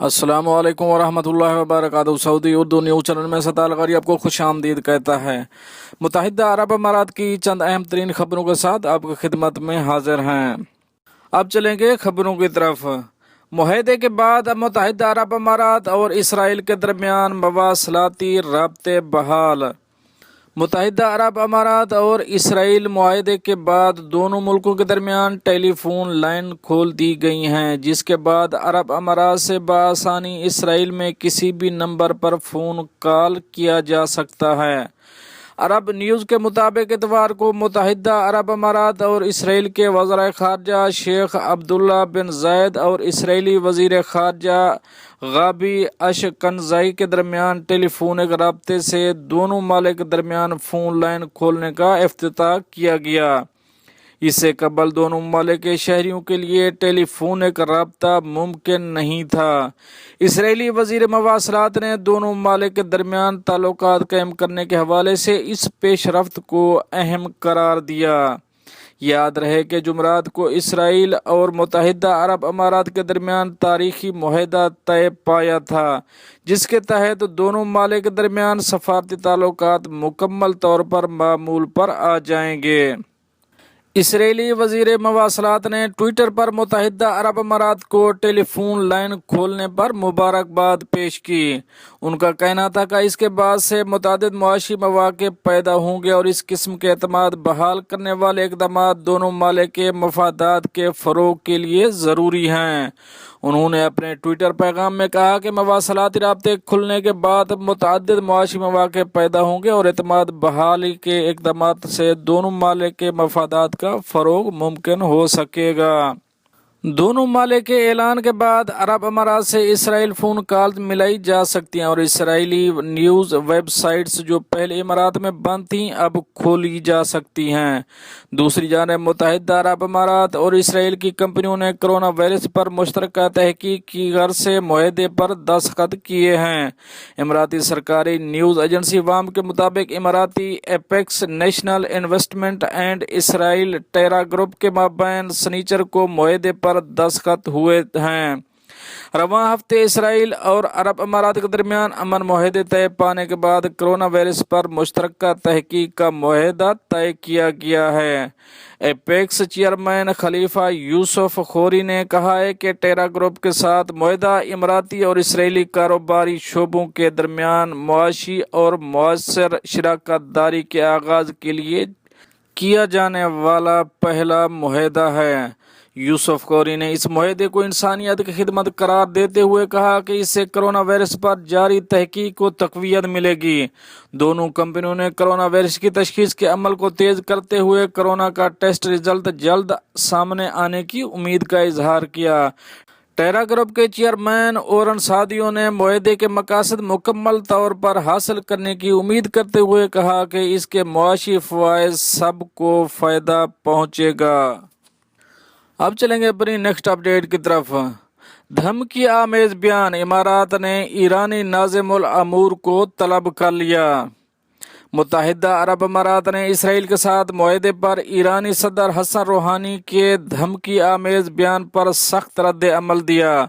अस्सलाम वालेकुम वरहमतुल्लाहि वबरकातुहू। सऊदी उर्दू न्यूज़ चैनल में सताल गरी आपको खुश आमदीद कहता है। मुत्तहिदा अरब अमारात की चंद अहम तरीन खबरों के साथ आपकी खिदमत में हाजिर हैं। अब चलेंगे खबरों की तरफ। मुआहदे के बाद अब मुत्तहिदा अरब अमारात और इसराइल के दरमियान मवासलाती राब्ते बहाल। मुत्तहिदा अरब अमारात और इसराइल मुआहदे के बाद दोनों मुल्कों के दरमियान टेलीफोन लाइन खोल दी गई हैं, जिसके बाद अरब अमारात से बआसानी इसराइल में किसी भी नंबर पर फ़ोन कॉल किया जा सकता है। अरब न्यूज़ के मुताबिक इतवार को मुत्तहिदा अरब अमारात और इसराइल के वज़ीर ख़ारजा शेख अब्दुल्ला बिन ज़ायद और इसराइली वज़ीर ख़ारजा गाबी अशकनज़ई के दरमियान टेलीफोनिक राब्ते से दोनों मालिक के दरमियान फ़ोन लाइन खोलने का इफ्तिताह किया गया। इससे कबल दोनों ममालिक के शहरियों के लिए टेलीफोनिक राब्ता मुमकिन नहीं था। इसराइली वज़ीर मवासलात ने दोनों ममालिक के दरमियान ताल्लुकात कायम करने के हवाले से इस पेशरफ्त को अहम करार दिया। याद रहे कि जुमरात को इसराइल और मुत्तहिदा अरब अमारात के दरमियान तारीखी मुआहदा तय पाया था, जिसके तहत दोनों ममालिक के दरमियान सफारती ताल्लुकात मुकम्मल तौर पर मामूल पर आ जाएंगे। इसराइली वज़ीर मवासलात ने ट्विटर पर मुत्तहिदा अरब अमारात को टेलीफोन लाइन खोलने पर मुबारकबाद पेश की। उनका कहना था कि इसके बाद से मुतादिद मुआशी मौक़े पैदा होंगे और इस किस्म के एतमाद बहाल करने वाले इक़दाम दोनों ममालिक के मफादात के फ़रोग़ के लिए ज़रूरी हैं। उन्होंने अपने ट्विटर पैगाम में कहा कि मवासलाती राब्ते खुलने के बाद मुतअद्दिद मुआशी मौक़े पैदा होंगे और एतमाद बहाली के इक़दाम से दोनों ममालिक के मफादात का फ़रोग़ मुमकिन हो सकेगा। दोनों ममालिक के ऐलान के बाद अरब अमारात से इसराइल फ़ोन कॉल मिलाई जा सकती हैं और इसराइली न्यूज़ वेबसाइट्स जो पहले इमारात में बंद थीं अब खोली जा सकती हैं। दूसरी जानिब मुत्तहिदा अरब अमारात और इसराइल की कंपनियों ने कोरोना वायरस पर मुश्तरका तहकीक की गर्ज से मुआहदे पर दस्तखत किए हैं। इमाराती सरकारी न्यूज़ एजेंसी वाम के मुताबिक इमाराती Apex National Investment and Israel Terra Group के माबैन सनीचर को मुआहदे पर दस्तखत हुए हैं। रवां हफ्ते इसराइल और अरब अमारात के दरमियान अमन मुआहदे तय पाने के बाद कोरोना वायरस पर मुश्तरका तहकीक का मुआहदा तय किया गया है। एपेक्स चेयरमैन खलीफा यूसुफ खोरी ने कहा है कि टेरा ग्रुप के साथ मुआहदा इमराती और इसराइली कारोबारी शोबों के दरमियान मुआशी और मुअस्सर शराकत दारी के आगाज के लिए किया जाने वाला पहला मुआहदा है। यूसुफ खोरी ने इस मुआहदे को इंसानियत की खिदमत करार देते हुए कहा कि इससे कोरोना वायरस पर जारी तहकीक को तक़वियत मिलेगी। दोनों कंपनियों ने कोरोना वायरस की तशखीस के अमल को तेज करते हुए कोरोना का टेस्ट रिजल्ट जल्द सामने आने की उम्मीद का इजहार किया। टेरा ग्रुप के चेयरमैन ओरन सादियों ने मुआहदे के मकासद मुकम्मल तौर पर हासिल करने की उम्मीद करते हुए कहा कि इसके मुआशी फ़वाइद सबको फ़ायदा पहुँचेगा। अब चलेंगे अपनी नेक्स्ट अपडेट की तरफ। धमकी आमेज बयान, इमारात ने ईरानी नाज़िमुल अमूर को तलब कर लिया। मुत्तहिदा अरब अमारात ने इसराइल के साथ मुआहदे पर ईरानी सदर हसन रूहानी के धमकी आमेज बयान पर सख्त रद्द अमल दिया।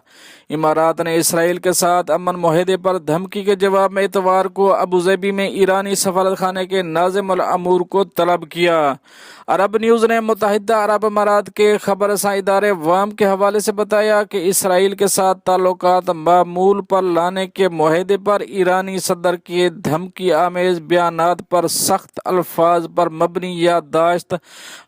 इमारात ने इसराइल के साथ अमन मुआहदे पर धमकी के जवाब में इतवार को अबूज़ाबी में ईरानी सफारत खाने के नाज़िमुल अमूर को तलब किया। अरब न्यूज़ ने मुत्तहिदा अरब अमारात के खबर रसां इदारे वाम के हवाले से बताया कि इसराइल के साथ ताल्लुकात मामूल पर लाने के मुआहदे पर ईरानी सदर के धमकी आमेज बयानात पर सख्त अल्फाज पर मबनी याददाश्त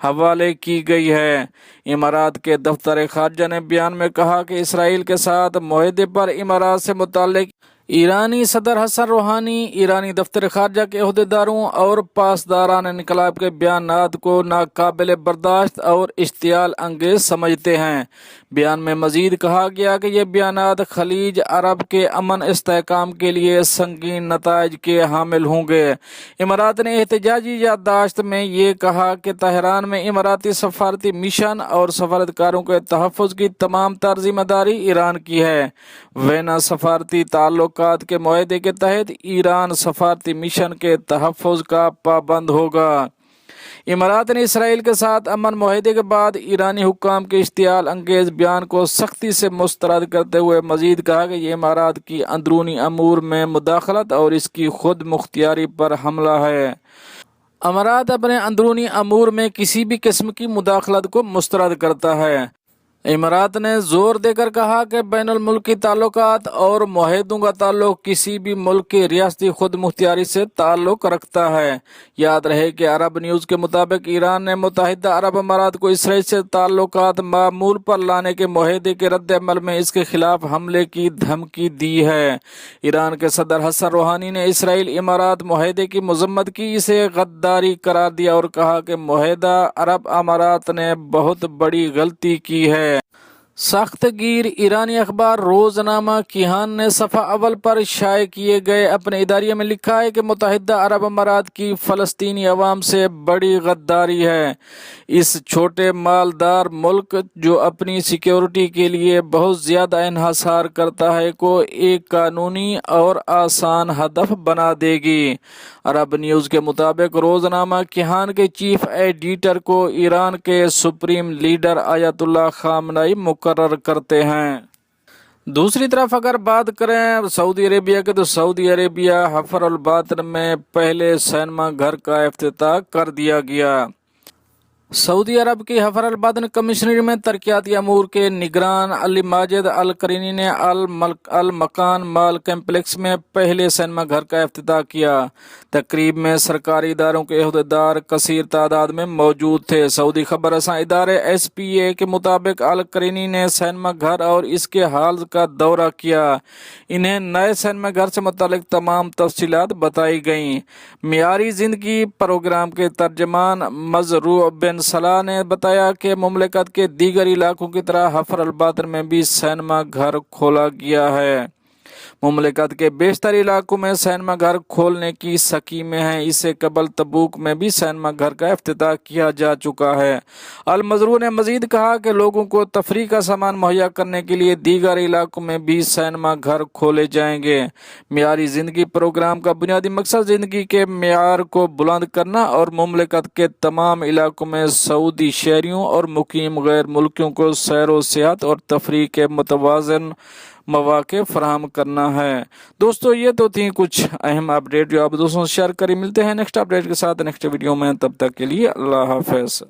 हवाले की गई है। इमारात के दफ्तर खारजा ने बयान में कहा कि इसराइल के साथ मुआहदे पर इमारात से मुताल्लिक ईरानी सदर हसन रूहानी ईरानी दफ्तर खारजा के अहदेदारों और पासदारान इनकलाब के बयानात को नाकाबिल बर्दाश्त और इश्तियाल अंगेज समझते हैं। बयान में मजीद कहा गया कि ये बयानात खलीज अरब के अमन इस्तेहकाम के लिए संगीन नताइज के हामिल होंगे। इमारात ने एहतजाजी याददाश्त में ये कहा कि तहरान में इमाराती सफारती मिशन और सफारतकारों के तहफ़्फ़ुज़ की तमाम जिम्मेदारी ईरान की है। वेना सफारती ताल्लुकात के मुआहदे के तहत ईरान सफारती मिशन के तहफ़्फ़ुज़ का पाबंद होगा। امارات نے اسرائیل کے ساتھ امن معاہدے کے بعد ایرانی حکام کے اشتعال انگیز بیان کو سختی سے مسترد کرتے ہوئے مزید کہا کہ یہ امارات کی اندرونی امور میں مداخلت اور اس کی خود مختاری پر حملہ ہے۔ امارات اپنے اندرونی امور میں کسی بھی قسم کی مداخلت کو مسترد کرتا ہے۔ امارات نے زور دے کر کہا کہ بین الملکی تعلقات اور معاہدوں کا تعلق کسی بھی ملک کی ریاستی خود مختاری سے تعلق رکھتا ہے۔ یاد رہے کہ عرب نیوز کے مطابق ایران نے متحدہ عرب امارات کو اسرائیل سے تعلقات معمول پر لانے کے معاہدے کے رد عمل میں اس کے خلاف حملے کی دھمکی دی ہے۔ ایران کے صدر حسن روحانی نے اسرائیل امارات معاہدے کی مذمت کی، اسے غداری قرار دیا اور کہا کہ معاہدہ عرب امارات نے بہت بڑی غلطی کی ہے۔ سخت گیر ایرانی اخبار روزنامہ کیہان نے صفحہ اول پر شائع کیے گئے اپنے اداریے میں لکھا ہے کہ متحدہ عرب امارات کی فلسطینی عوام سے بڑی غداری ہے۔ اس چھوٹے مالدار ملک جو اپنی سیکیورٹی کے لیے بہت زیادہ انحصار کرتا ہے کو ایک قانونی اور آسان ہدف بنا دے گی۔ عرب نیوز کے مطابق روزنامہ کیہان کے چیف ایڈیٹر کو ایران کے سپریم لیڈر آیت اللہ خامنئی مقرر کرتے ہیں۔ دوسری طرف اگر بات کریں سعودی عربیہ کے، تو سعودی عربیہ حفر الباطن میں پہلے سینما گھر کا افتتاح کر دیا گیا۔ سعودی عرب کی حفر الباطن کمشنری میں ترقیاتی امور کے نگران علی ماجد القرینی نے المکان مال کمپلیکس میں پہلے سینما گھر کا افتتاح کیا۔ تقریب میں سرکاری اداروں کے عہدیدار کثیر تعداد میں موجود تھے۔ سعودی خبر رساں ادارے SPA کے مطابق القرینی نے سینما گھر اور اس کے ہالز کا دورہ کیا۔ انہیں نئے سینما گھر سے متعلق تمام تفصیلات بتائی گئیں۔ معیاری زندگی پروگرام کے ترجمان مزروع بن صلاح نے بتایا کہ مملکت کے دیگر علاقوں کی طرح حفر الباطن میں بھی سینما گھر کھولا گیا ہے۔ مملکت کے بیشتر علاقوں میں سینما گھر کھولنے کی سکیمیں ہیں۔ اس سے قبل تبوک میں بھی سینما گھر کا افتتاح کیا جا چکا ہے۔ المزروع نے مزید کہا کہ لوگوں کو تفریح کا سامان مہیا کرنے کے لیے دیگر علاقوں میں بھی سینما گھر کھولے جائیں گے۔ معیاری زندگی پروگرام کا بنیادی مقصد زندگی کے معیار کو بلند کرنا اور مملکت کے تمام علاقوں میں سعودی شہریوں اور مقیم غیر ملکیوں کو سیر و سیاحت اور تفریح کے متوازن مواقع فراہم کرنا ہے۔ دوستو یہ تو تھیں کچھ اہم اپڈیٹ جو آپ دوستوں سے شیئر کریں۔ ملتے ہیں نیکسٹ اپڈیٹ کے ساتھ نیکسٹ ویڈیو میں، تب تک کے لیے اللہ حافظ۔